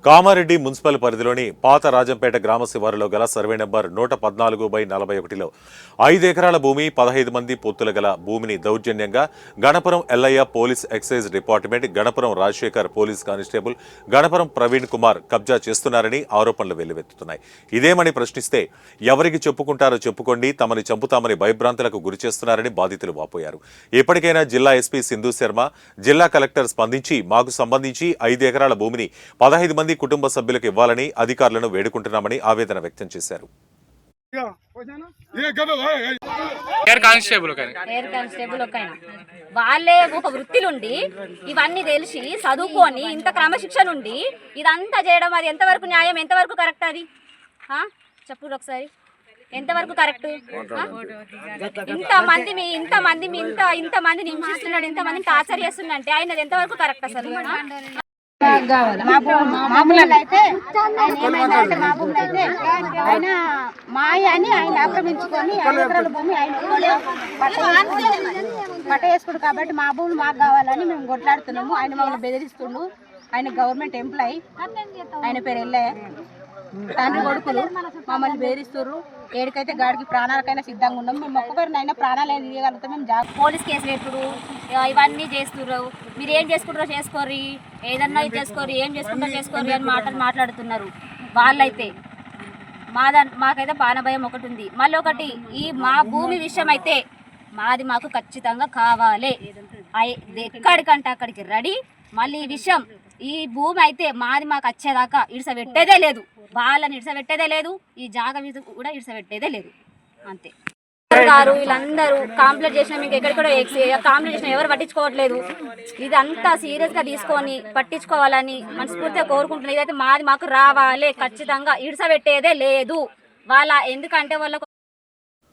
Kamareddy municipal పరిధిలోని పాత రాజంపేట గ్రామ శివారులో గల సర్వే నెంబర్ 114/41లో 5 ఎకరాల భూమి 15 మంది పొత్తుల గల భూమిని దౌర్జన్యంగా Ganapuram Yellaiah police excise department, Ganapuram Rajashekar police constable, Ganapuram Praveen Kumar కబ్జా చేస్తున్నారని ఆరోపణలు వెల్లువెత్తుతున్నాయి. ఇదేమని ప్రశ్నిస్తే ఎవరికి చెప్పుకుంటారో చెప్పుకోండి, తమని చంపుతామని భయభ్రాంతులకు గురి చేస్తున్నారని బాధితులు వాపోయారు. ఇప్పటికైనా జిల్లా ఎస్పీ సింధు శర్మ, జిల్లా కలెక్టర్ స్పందించి మాకు సంబంధించి 5 ఎకరాల భూమిని 15 మంది కుటుంబ సభ్యులకు ఇవ్వాలని అధికారులను వేడుకుంటున్నామని ఆవేదన వ్యక్తం చేశారు. ఎయిర్ కానిస్టేబుల్ వాళ్ళే ఒక వృత్తిలుండి ఇవన్నీ తెలిసి చదువుకొని ఇంత క్రమశిక్షణ ఉండి ఇదంతా చేయడం అది ఎంతవరకు న్యాయం, ఎంతవరకు కరెక్ట్? అది చెప్పు ఒకసారి, ఎంతవరకు కరెక్ట్? ఇంతమందిని హింసిస్తున్నాడు, ఇంతమందిని టార్చర్ చేస్తుందంటే ఆయన ఎంతవరకు కరెక్ట్ అసలు? ఆయన మాయ అని ఆయన ఆక్రమించుకొని 5 ఎకరాల భూమి ఆయన పట్ట వేసుకుడు కాబట్టి మా భూమి మాకు కావాలని మేము కొట్లాడుతున్నాము. ఆయన మమ్మల్ని బెదిరిస్తుండు. ఆయన గవర్నమెంట్ ఎంప్లాయీ, ఆయన పేరు ఎల్లయ్య, తండ్రి కొడుకులు మమ్మల్ని బెదిరిస్తున్నారు. ఏడికైతే గాడికి ప్రాణాలకైనా సిద్ధంగా ఉన్నాం. మేము ఒక్కరిని అయినా ప్రాణాలు ఏం తీయగలుగుతాం. మేము పోలీస్ కేసు పెట్టుడు ఇవన్నీ చేస్తున్నారు. మీరు ఏం చేసుకుంటారో చేసుకోర్రి, ఏదన్నా ఇది చేసుకోర్రి, ఏం చేసుకుంటారో చేసుకోర్రి అని మాట్లాడుతున్నారు వాళ్ళైతే. మాకైతే బాణభయం ఒకటి ఉంది. మళ్ళీ ఒకటి, మా భూమి విషయం అయితే మాకు ఖచ్చితంగా కావాలి. ఎక్కడికంటే అక్కడికి రెడీ. మళ్ళీ ఈ విషయం, ఈ భూమి అయితే మాకు వచ్చేదాకా ఇడిసబెట్టేదే లేదు, వాళ్ళని ఇడిసబెట్టేదే లేదు, ఈ జాగ మీద కూడా ఇడిసబెట్టేదే లేదు. అంతే. గారు వీళ్ళందరూ కాంప్లైంట్ చేసినా మీకు ఎక్కడికో కాంప్లైంట్ చేసినా ఎవరు పట్టించుకోవట్లేదు. ఇదంతా సీరియస్గా తీసుకొని పట్టించుకోవాలని మనస్ఫూర్తిగా కోరుకుంటున్నాను. ఇదైతే మాకు రావాలి, ఖచ్చితంగా ఇడిసబెట్టేదే లేదు. ఎందుకంటే వాళ్ళకు